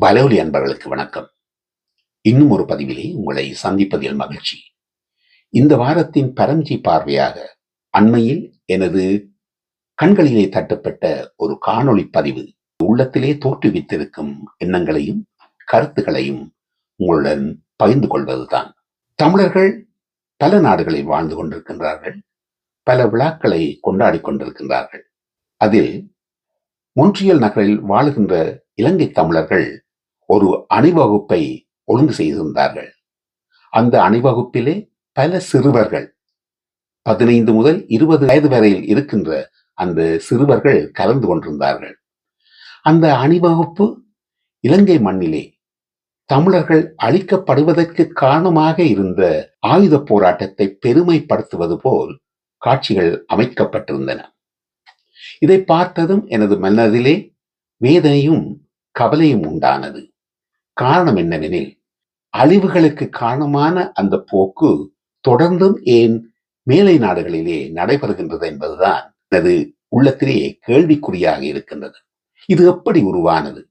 பலோலி அன்பர்களுக்கு வணக்கம். இன்னும் ஒரு பதிவிலே உங்களை சந்திப்பதில் மகிழ்ச்சி. இந்த வாரத்தின் பரஞ்சி பார்வையாக அண்மையில் எனது கண்களிலே தட்டப்பட்ட ஒரு காணொளி பதிவு உள்ளத்திலே தோற்றுவித்திருக்கும் எண்ணங்களையும் கருத்துக்களையும் உங்களுடன் பகிர்ந்து கொள்வதுதான். தமிழர்கள் பல நாடுகளில் வாழ்ந்து கொண்டிருக்கின்றார்கள், பல விழாக்களை கொண்டாடி கொண்டிருக்கின்றார்கள். அதில் மொன்றியல் நகரில் வாழுகின்ற இலங்கை தமிழர்கள் ஒரு அணிவகுப்பை ஒழுங்கு செய்திருந்தார்கள். அந்த அணிவகுப்பிலே பல சிறுவர்கள் 15 முதல் 20 வயது வரையில் இருக்கின்ற அந்த சிறுவர்கள் கலந்து கொண்டிருந்தார்கள். அந்த அணிவகுப்பு இலங்கை மண்ணிலே தமிழர்கள் அழிக்கப்படுவதற்கு காரணமாக இருந்த ஆயுத போராட்டத்தை பெருமைப்படுத்துவது போல் காட்சிகள் அமைக்கப்பட்டிருந்தன. இதை பார்த்ததும் எனது மனதிலே வேதனையும் கவலையும் உண்டானது. காரணம் என்னவெனில், அழிவுகளுக்கு காரணமான அந்த போக்கு தொடர்ந்தும் ஏன் மேலை நாடுகளிலே நடைபெறுகின்றது என்பதுதான் எனது உள்ளத்திலே கேள்விக்குறியாக இருக்கின்றது. இது எப்படி உருவானது?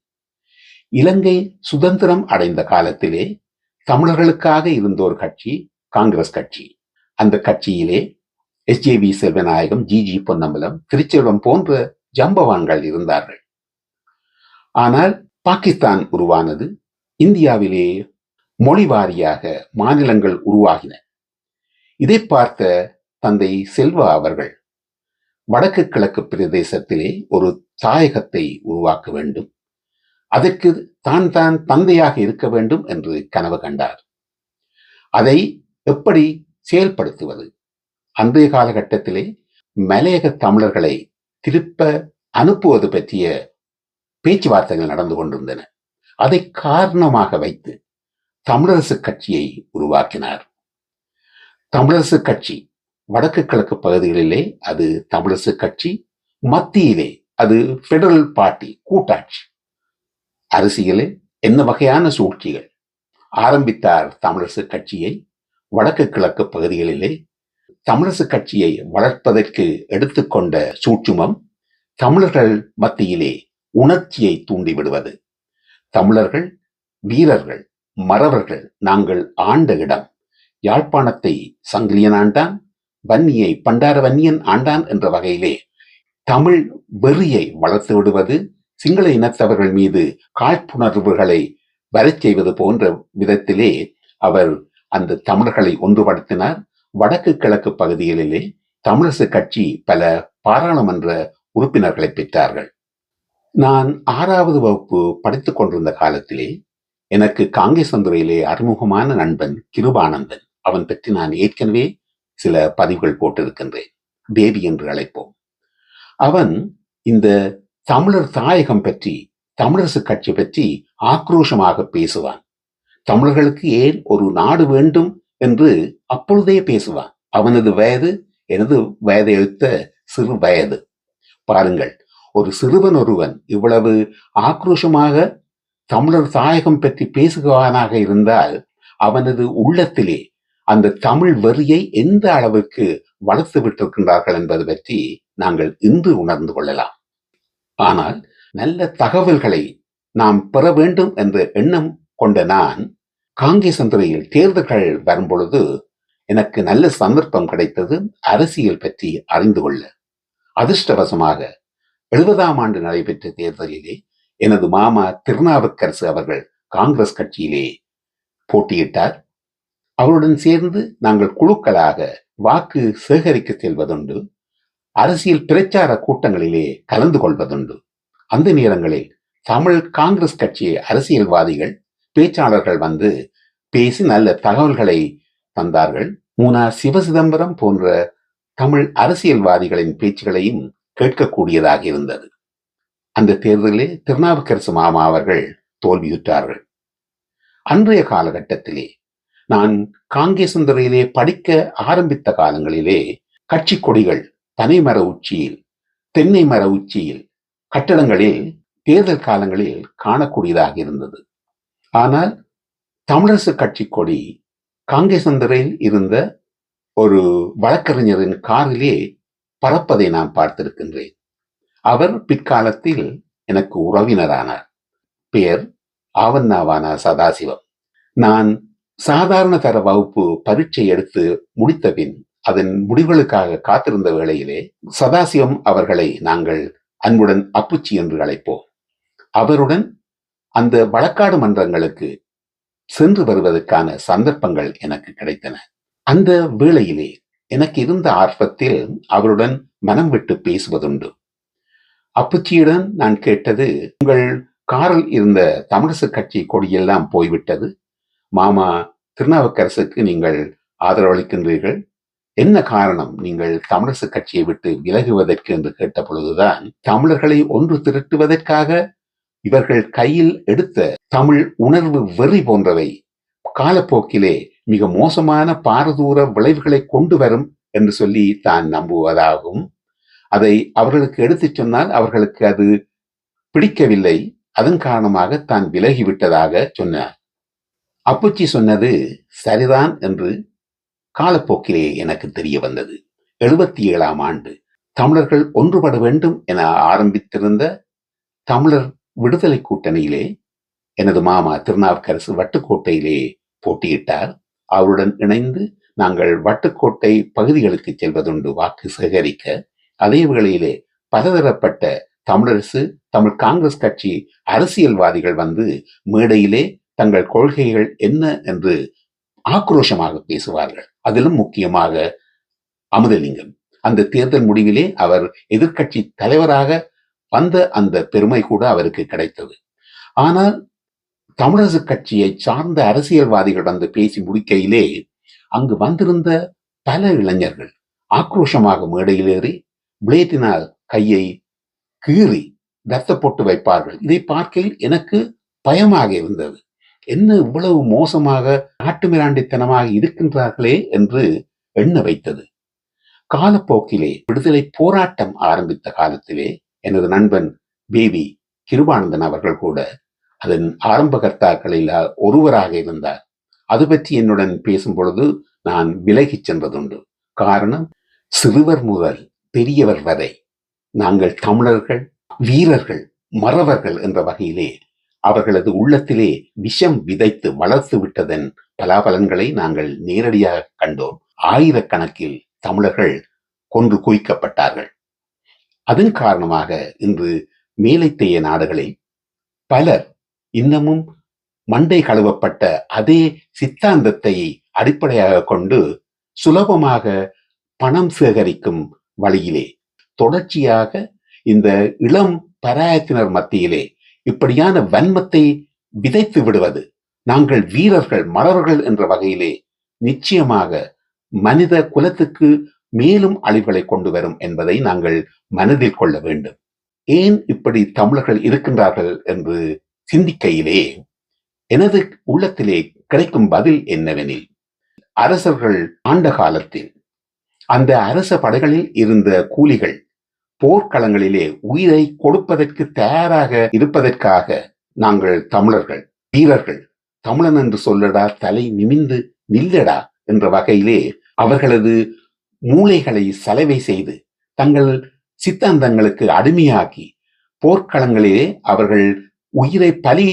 இலங்கை சுதந்திரம் அடைந்த காலத்திலே தமிழர்களுக்காக இருந்த ஒரு கட்சி காங்கிரஸ் கட்சி. அந்த கட்சியிலே எஸ்.ஜே.வி. செல்வநாயகம், ஜி.ஜி. பொன்னம்பலம், திருச்செல்வம் போன்ற ஜம்பவான்கள் இருந்தார்கள். ஆனால் பாகிஸ்தான் உருவானது. இந்தியாவிலே மொழி வாரியாக மாநிலங்கள் உருவாகின. இதை பார்த்த தந்தை செல்வா அவர்கள் வடக்கு கிழக்கு பிரதேசத்திலே ஒரு தாயகத்தை உருவாக்க வேண்டும், அதற்கு தான் தந்தையாக இருக்க வேண்டும் என்று கனவு கண்டார். அதை எப்படி செயல்படுத்துவது? அன்றைய காலகட்டத்திலே மலையக தமிழர்களை திருப்ப அனுப்புவது பற்றிய பேச்சுவார்த்தைகள் நடந்து கொண்டிருந்தன. அதை காரணமாக வைத்து தமிழரசு கட்சியை உருவாக்கினார். தமிழரசு கட்சி வடக்கு கிழக்கு பகுதிகளிலே அது தமிழரசு கட்சி, மத்தியிலே அது பெடரல் பார்ட்டி, கூட்டாட்சி. அரசியலில் என்ன வகையான சூழ்ச்சிகள் ஆரம்பித்தார் தமிழரசு கட்சியை. வடக்கு கிழக்கு பகுதிகளிலே தமிழரசு கட்சியை வளர்ப்பதற்கு எடுத்துக்கொண்ட சூட்சுமம் தமிழர்கள் மத்தியிலே உணர்ச்சியை தூண்டிவிடுவது. தமிழர்கள் வீரர்கள், மறவர்கள் நாங்கள் ஆண்ட இடம். யாழ்ப்பாணத்தை சங்கிலியன் ஆண்டான், வன்னியை பண்டார வன்னியன் ஆண்டான் என்ற வகையிலே தமிழ் வெறியை வளர்த்து விடுவது, சிங்கள இனத்தவர்கள் மீது காழ்ப்புணர்வுகளை வரச் செய்வது போன்ற விதத்திலே அவர் அந்த தமிழர்களை ஒன்றுபடுத்தினார். வடக்கு கிழக்கு பகுதிகளிலே தமிழரசு கட்சி பல பாராளுமன்ற உறுப்பினர்களை பெற்றார்கள். நான் 6வது வகுப்பு படித்துக் கொண்டிருந்த காலத்திலே எனக்கு காங்கேசந்துறையிலே அறிமுகமான நண்பன் கிருபானந்தன். அவன் பற்றி நான் ஏற்கனவே சில பதிவுகள் போட்டிருக்கின்றேன், பேபி என்று அழைப்போம். அவன் இந்த தமிழர் தாயகம் பற்றி, தமிழரசு கட்சி பற்றி ஆக்ரோஷமாக பேசுவான். தமிழர்களுக்கு ஏன் ஒரு நாடு வேண்டும் என்று அப்பொழுதே பேசுவான். அவனது வயது எனது வயதை எழுத்த சிறு வயது. பாருங்கள், ஒரு சிறுவன் ஒருவன் இவ்வளவு ஆக்ரோஷமாக தமிழர் தாயகம் பற்றி பேசுவானாக இருந்தால் அவனது உள்ளத்திலே அந்த தமிழ் வெறியை எந்த அளவுக்கு வளர்த்து விட்டிருக்கின்றார்கள் என்பது பற்றி நாங்கள் இன்று உணர்ந்து கொள்ளலாம். ஆனால் நல்ல தகவல்களை நாம் பெற வேண்டும் என்ற எண்ணம் கொண்ட நான் காங்கேசந்துறையில் தேர்தல்கள் வரும்பொழுது எனக்கு நல்ல சந்தர்ப்பம் கிடைத்தது அரசியல் பற்றி அறிந்து கொள்ள. அதிர்ஷ்டவசமாக 70ஆம் ஆண்டு நடைபெற்ற தேர்தலிலே எனது மாமா திருநாவுக்கரசு அவர்கள் காங்கிரஸ் கட்சியிலே போட்டியிட்டார். அவருடன் சேர்ந்து நாங்கள் குழுக்களாக வாக்கு சேகரிக்க செல்வதுண்டு, அரசியல் பிரச்சார கூட்டங்களிலே கலந்து கொள்வதுண்டு. அந்த நேரங்களில் தமிழ் காங்கிரஸ் கட்சி அரசியல்வாதிகள், பேச்சாளர்கள் வந்து பேசி நல்ல தகவல்களை தந்தார்கள். மூனா சிவசிதம்பரம் போன்ற தமிழ் அரசியல்வாதிகளின் பேச்சுகளையும் கேட்கக்கூடியதாக இருந்தது. அந்த தேர்தலிலே திருநாவுக்கரசு மாமா அவர்கள் தோல்வியுற்றார்கள். அன்றைய காலகட்டத்திலே நான் காங்கேசந்துறையிலே படிக்க ஆரம்பித்த காலங்களிலே கட்சி கொடிகள் பனைமர உச்சியில், தென்னை மர உச்சியில், கட்டடங்களில் தேர்தல் காலங்களில் காணக்கூடியதாக இருந்தது. ஆனால் தமிழரசு கட்சி கொடி காங்கேசந்துறையில் இருந்த ஒரு வழக்கறிஞரின் காரிலே பறப்பதை நான் பார்த்திருக்கின்றேன். அவர் பிற்காலத்தில் எனக்கு உறவினரானார். பெயர் ஆவண்ணாவான சதாசிவம். நான் சாதாரண தர வகுப்பு பரீட்சை எடுத்து முடித்த பின் அதன் முடிவுகளுக்காக காத்திருந்த வேளையிலே சதாசிவம் அவர்களை நாங்கள் அன்புடன் அப்புச்சி என்று அழைப்போம். அவருடன் அந்த வழக்காடு மன்றங்களுக்கு சென்று வருவதற்கான சந்தர்ப்பங்கள் எனக்கு கிடைத்தன. அந்த வேளையிலே எனக்கு இருந்த ஆர்வத்தில் அவருடன் மனம் விட்டு பேசுவதுண்டு. அப்புச்சியுடன் நான் கேட்டது, உங்கள் காரில் இருந்த தமிழிசை கட்சி கொடியெல்லாம் போய்விட்டது, மாமா திருநாவுக்கரசுக்கு நீங்கள் ஆதரவளிக்கின்றீர்கள், என்ன காரணம் நீங்கள் தமிழிசை கட்சியை விட்டு விலகுவதற்கு என்று கேட்ட பொழுதுதான், தமிழர்களை ஒன்று திரட்டுவதற்காக இவர்கள் கையில் எடுத்த தமிழ் உணர்வு வெறி போன்றவை காலப்போக்கிலே மிக மோசமான பாரதூர விளைவுகளை கொண்டு வரும் என்று சொல்லி தான் நம்புவதாகவும், அதை அவர்களுக்கு எடுத்துச் சொன்னால் அவர்களுக்கு அது பிடிக்கவில்லை, அதன் காரணமாக தான் விலகிவிட்டதாக சொன்னார். அப்புச்சி சொன்னது சரிதான் என்று காலப்போக்கிலே எனக்கு தெரிய வந்தது. 77ஆம் ஆண்டு தமிழர்கள் ஒன்றுபட வேண்டும் என ஆரம்பித்திருந்த தமிழர் விடுதலை கூட்டணியிலே எனது மாமா திருநாவுக்கரசு வட்டுக்கோட்டையிலே போட்டியிட்டார். அவருடன் இணைந்து நாங்கள் வட்டுக்கோட்டை பகுதிகளுக்கு செல்வதுண்டு வாக்கு சேகரிக்க. அதே வேளையிலே பலதரப்பட்ட தமிழரசு, தமிழ் காங்கிரஸ் கட்சி அரசியல்வாதிகள் வந்து மேடையிலே தங்கள் கொள்கைகள் என்ன என்று ஆக்ரோஷமாக பேசுவார்கள். அதிலும் முக்கியமாக அமுதலிங்கம். அந்த தேர்தல் முடிவிலே அவர் எதிர்கட்சி தலைவராக வந்த அந்த பெருமை கூட அவருக்கு கிடைத்தது. ஆனால் தமிழரசு கட்சியை சார்ந்த அரசியல்வாதிகள் வந்து பேசி முடிக்கையிலே அங்கு வந்திருந்த பல இளைஞர்கள் ஆக்ரோஷமாக மேடையில் ஏறி பிளேட்டினால் கையை கீறி ரத்த போட்டு வைப்பார்கள். இதை பார்க்கையில் எனக்கு பயமாக இருந்தது. என்ன இவ்வளவு மோசமாக நாட்டுமிராண்டித்தனமாக இருக்கின்றார்களே என்று எண்ண வைத்தது. காலப்போக்கிலே விடுதலை போராட்டம் ஆரம்பித்த காலத்திலே எனது நண்பன் பேபி கிருபானந்தன் அவர்கள் கூட அதன் ஆரம்பகர்த்தாக்களில் ஒருவராக இருந்தார். அது பற்றி என்னுடன் பேசும் பொழுது நான் விலகிச் சென்றதுண்டு. காரணம், சிறுவர் முதல் பெரியவர் வரை நாங்கள் தமிழர்கள் வீரர்கள் மறவர்கள் என்ற வகையிலே அவர்களது உள்ளத்திலே விஷம் விதைத்து வளர்த்து விட்டதன் பலாபலன்களை நாங்கள் நேரடியாக கண்டோம். ஆயிரக்கணக்கில் தமிழர்கள் கொன்று குவிக்கப்பட்டார்கள். அதன் காரணமாக இன்று மேலைத்தேய நாடுகளில் பலர் இன்னமும் மண்டை கழுவப்பட்ட அதே சித்தாந்தத்தை அடிப்படையாக கொண்டு சுலபமாக பணம் சேகரிக்கும் வழியிலே தொடர்ச்சியாக இந்த இளம் பராயத்தினர் மத்தியிலே இப்படியான வன்மத்தை விதைத்து விடுவது நாங்கள் வீரர்கள் மலர்கள் என்ற வகையிலே நிச்சயமாக மனித குலத்துக்கு மேலும் அழிவுகளை கொண்டு வரும் என்பதை நாங்கள் மனதில் கொள்ள வேண்டும். ஏன் இப்படி தமிழர்கள் இருக்கின்றார்கள் என்று சிந்திக்கையிலே எனது உள்ளத்திலே கிடைக்கும் பதில் என்னவெனில், அரசர்கள் ஆண்ட காலத்தில் அந்த அரச படைகளில் இருந்த கூலிகள் போர்க்களங்களிலே உயிரை கொடுப்பதற்கு தயாராக இருப்பதற்காக நாங்கள் தமிழர்கள் வீரர்கள், தமிழன் என்று சொல்லடா தலை நிமிந்து நில்லடா என்ற வகையிலே அவர்களது மூளைகளை சலவை செய்து தங்கள் சித்தாந்தங்களுக்கு அடிமையாக்கி போர்க்களங்களிலே அவர்கள் உயிரை பலி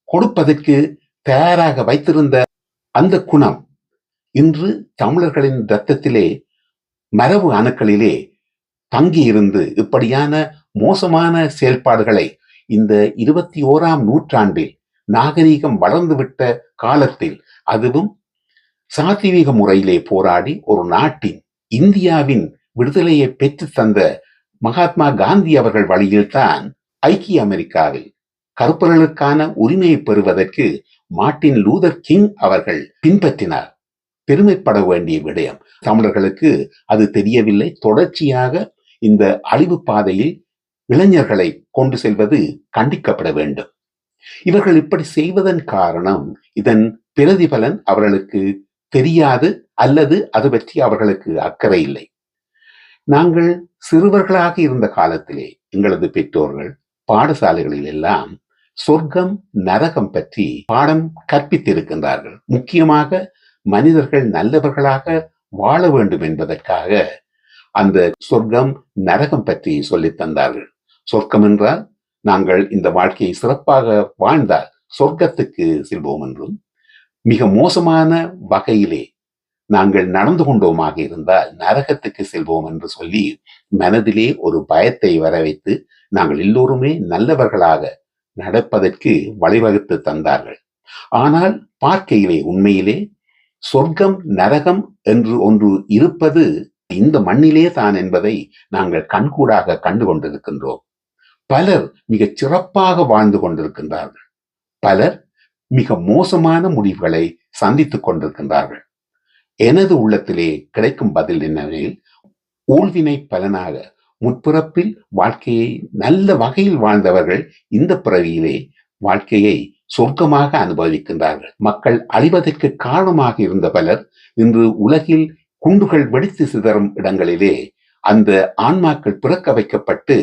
கொடுப்பதற்கு தயாராக வைத்திருந்த அந்த குணம் இன்று தமிழர்களின் இரத்தத்திலே மரபு அணுக்களிலே தங்கியிருந்து இப்படியான மோசமான செயல்பாடுகளை இந்த 21ஆம் நூற்றாண்டில் நாகரீகம் வளர்ந்துவிட்ட காலத்தில், அதுவும் சாத்வீக முறையிலே போராடி ஒரு நாட்டின் இந்தியாவின் விடுதலையை பெற்று தந்த மகாத்மா காந்தி அவர்கள் வழியில்தான் ஐக்கிய அமெரிக்காவில் கருப்பர்களுக்கான உரிமையை பெறுவதற்கு மார்ட்டின் லூதர் கிங் அவர்கள் பின்பற்றினார். பெருமைப்பட வேண்டிய விடயம். தமிழர்களுக்கு அது தெரியவில்லை. தொடர்ச்சியாக இந்த அழிவு பாதையில் இளைஞர்களை கொண்டு செல்வது கண்டிக்கப்பட வேண்டும். இவர்கள் இப்படி செய்வதன் காரணம், இதன் பிரதிபலன் அவர்களுக்கு தெரியாது அல்லது அது பற்றி அவர்களுக்கு அக்கறை இல்லை. நாங்கள் சிறுவர்களாக இருந்த காலத்திலே எங்களது பெற்றோர்கள் பாடசாலைகளில் எல்லாம் சொர்க்கம் நரகம் பற்றி பாடம் கற்பித்திருக்கின்றார்கள். முக்கியமாக மனிதர்கள் நல்லவர்களாக வாழ வேண்டும் என்பதற்காக அந்த சொர்க்கம் நரகம் பற்றி சொல்லித் தந்தார்கள். சொர்க்கம் என்றால் நாங்கள் இந்த வாழ்க்கையை சிறப்பாக வாழ்ந்தால் சொர்க்கத்துக்கு செல்வோம் என்றும், மிக மோசமான வகையிலே நாங்கள் நடந்து கொண்டோமாக இருந்தால் நரகத்துக்கு செல்வோம் என்று சொல்லி மனதிலே ஒரு பயத்தை வர வைத்து நாங்கள் எல்லோருமே நல்லவர்களாக நடப்பதற்கு வழிவகுத்து தந்தார்கள். ஆனால் பார்க்கையிலே உண்மையிலே சொர்க்கம் நரகம் என்று ஒன்று இருப்பது இந்த மண்ணிலே தான் என்பதை நாங்கள் கண்கூடாக கண்டு கொண்டிருக்கின்றோம். பலர் மிகச் சிறப்பாக வாழ்ந்து கொண்டிருக்கின்றார்கள். பலர் மிக மோசமான முடிவுகளை சந்தித்துக் கொண்டிருக்கின்றார்கள். எனது உள்ளத்திலே கிடைக்கும் பதில் என்னவெனில், ஊழ்வினை பலனாக முற்பிறப்பில் வாழ்க்கையை நல்ல வகையில் வாழ்ந்தவர்கள் இந்த பிறவியிலே வாழ்க்கையை சொர்க்கமாக அனுபவிக்கின்றார்கள். மக்கள் அழிவதற்கு காரணமாக இருந்த பலர் இன்று உலகில் குண்டுகள் வெடித்து சிதறும் இடங்களிலே அந்த ஆன்மாக்கள் பிறக்க வைக்கப்பட்டு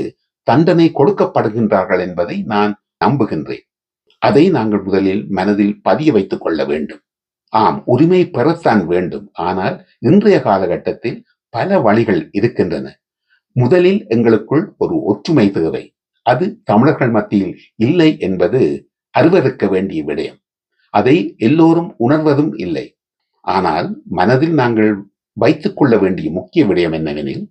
தண்டனை கொடுக்கப்படுகின்றார்கள் என்பதை நான் நம்புகின்றேன். அதை நாங்கள் முதலில் மனதில் பதிய வைத்துக் கொள்ள வேண்டும். ஆம், உரிமை பெறத்தான் வேண்டும். ஆனால் இன்றைய காலகட்டத்தில் பல வழிகள் இருக்கின்றன. முதலில் எங்களுக்குள் ஒரு ஒற்றுமை தேவை. அது தமிழர்கள் மத்தியில் இல்லை என்பது அருவருக்க வேண்டிய விடயம். அதை எல்லோரும் உணர்வதும் இல்லை. ஆனால் மனதில் நாங்கள் வைத்துக் கொள்ள வேண்டிய முக்கிய விடயம் என்னவெனில்,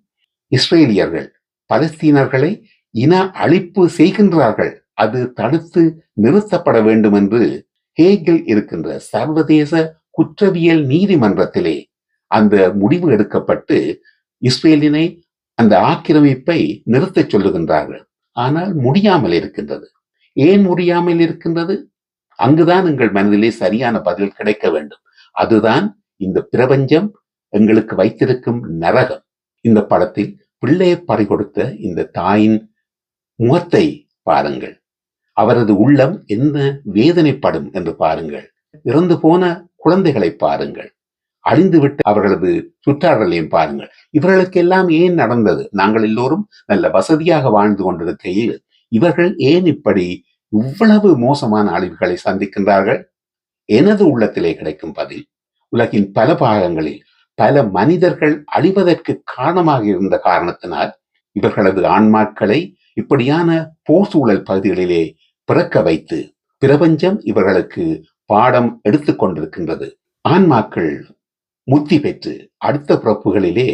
இஸ்ரேலியர்கள் பலஸ்தீனர்களை இன அழிப்பு செய்கின்றார்கள். அது தடுத்து நிறுத்தப்பட வேண்டும் என்று ஹேகில் இருக்கின்ற சர்வதேச குற்றவியல் நீதிமன்றத்திலே அந்த முடிவு எடுக்கப்பட்டு இஸ்ரேலினை அந்த ஆக்கிரமிப்பை நிறுத்தச் சொல்லுகின்றார்கள். ஆனால் முடியாமல் இருக்கின்றது. ஏன் முடியாமல் இருக்கின்றது? அங்குதான் எங்கள் மனதிலே சரியான பதில் கிடைக்க வேண்டும். அதுதான் இந்த பிரபஞ்சம் எங்களுக்கு வைத்திருக்கும் நரகம். இந்த படத்தில் பிள்ளையை பறிகொடுத்த இந்த தாயின் முகத்தை பாருங்கள். அவரது உள்ளம் என்ன வேதனைப்படும் என்று பாருங்கள். இறந்து போன குழந்தைகளை பாருங்கள். அழிந்துவிட்டு அவர்களது சுற்றார்களையும் பாருங்கள். இவர்களுக்கெல்லாம் ஏன் நடந்தது? நாங்கள் எல்லோரும் நல்ல வசதியாக வாழ்ந்து கொண்டிருக்கையில் இவர்கள் ஏன் இப்படி இவ்வளவு மோசமான அழிவுகளை சந்திக்கின்றார்கள்? எனது உள்ளத்திலே கிடைக்கும் பதில், உலகின் பல பாகங்களில் பல மனிதர்கள் அழிவதற்கு காரணமாக இருந்த காரணத்தினால் இவர்களது ஆன்மாக்களை இப்படியான போர்சூழல் பகுதிகளிலே பிறக்க வைத்து பிரபஞ்சம் இவர்களுக்கு பாடம் எடுத்துக் கொண்டிருக்கின்றது. ஆன்மாக்கள் முத்தி பெற்று அடுத்த பிறப்புகளிலே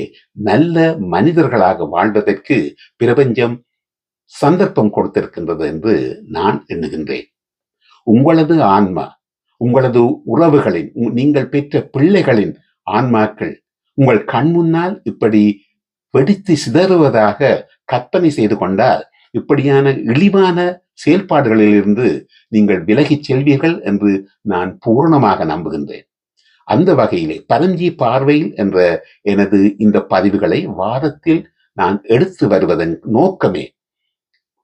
நல்ல மனிதர்களாக வாழ்வதற்கு பிரபஞ்சம் சந்தர்ப்பம் கொடுத்திருக்கின்றது என்று நான் எண்ணுகின்றேன். உங்களது ஆன்மா, உங்களது உறவுகளின், நீங்கள் பெற்ற பிள்ளைகளின் ஆன்மாக்கள் உங்கள் கண் முன்னால் இப்படி வெடித்து சிதறுவதாக கற்பனை செய்து கொண்டால் இப்படியான இழிவான செயல்பாடுகளில் இருந்து நீங்கள் விலகிச் செல்வீர்கள் என்று நான் பூரணமாக நம்புகின்றேன். அந்த வகையிலே பரஞ்சி பார்வையில் என்ற எனது இந்த பதிவுகளை வாரத்தில் நான் எடுத்து வருவதன் நோக்கமே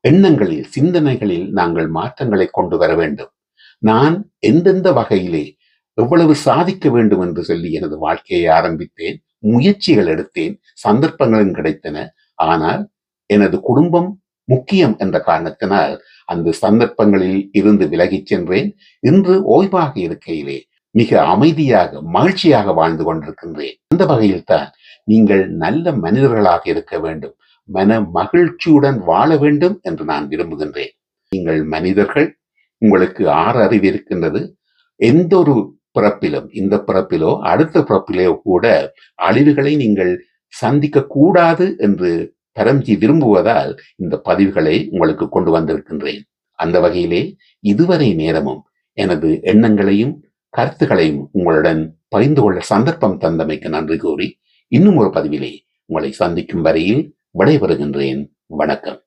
எண்ணங்களில், சிந்தனைகளில் நாங்கள் மாற்றங்களை கொண்டு வர வேண்டும். நான் எந்தெந்த வகையிலே எவ்வளவு சாதிக்க வேண்டும் என்று சொல்லி எனது வாழ்க்கையை ஆரம்பித்தேன், முயற்சிகள் எடுத்தேன், சந்தர்ப்பங்களும் கிடைத்தன. ஆனால் எனது குடும்பம் முக்கியம் என்ற காரணத்தினால் அந்த சந்தர்ப்பங்களில் இருந்து விலகிச் சென்றேன். இன்று ஓய்வாக இருக்கையிலே மிக அமைதியாக மகிழ்ச்சியாக வாழ்ந்து கொண்டிருக்கின்றேன். அந்த வகையில் தான் நீங்கள் நல்ல மனிதர்களாக இருக்க வேண்டும், மன மகிழ்ச்சியுடன் வாழ வேண்டும் என்று நான் விரும்புகின்றேன். நீங்கள் மனிதர்கள், உங்களுக்கு 6 அறிவு இருக்கின்றது. எந்த ஒரு பிறப்பிலும், இந்த பிறப்பிலோ அடுத்த பிறப்பிலோ கூட அழிவுகளை நீங்கள் சந்திக்க கூடாது என்று பரம்ஜி விரும்புவதால் இந்த பதிவுகளை உங்களுக்கு கொண்டு வந்திருக்கின்றேன். அந்த வகையிலே இதுவரை நேரமும் எனது எண்ணங்களையும் கருத்துக்களையும் உங்களுடன் பகிர்ந்து கொள்ள சந்தர்ப்பம் தந்தமைக்கு நன்றி கூறி இன்னும் ஒரு பதிவிலே உங்களை சந்திக்கும் வரையில் விடைபெறுகின்றேன். வணக்கம்.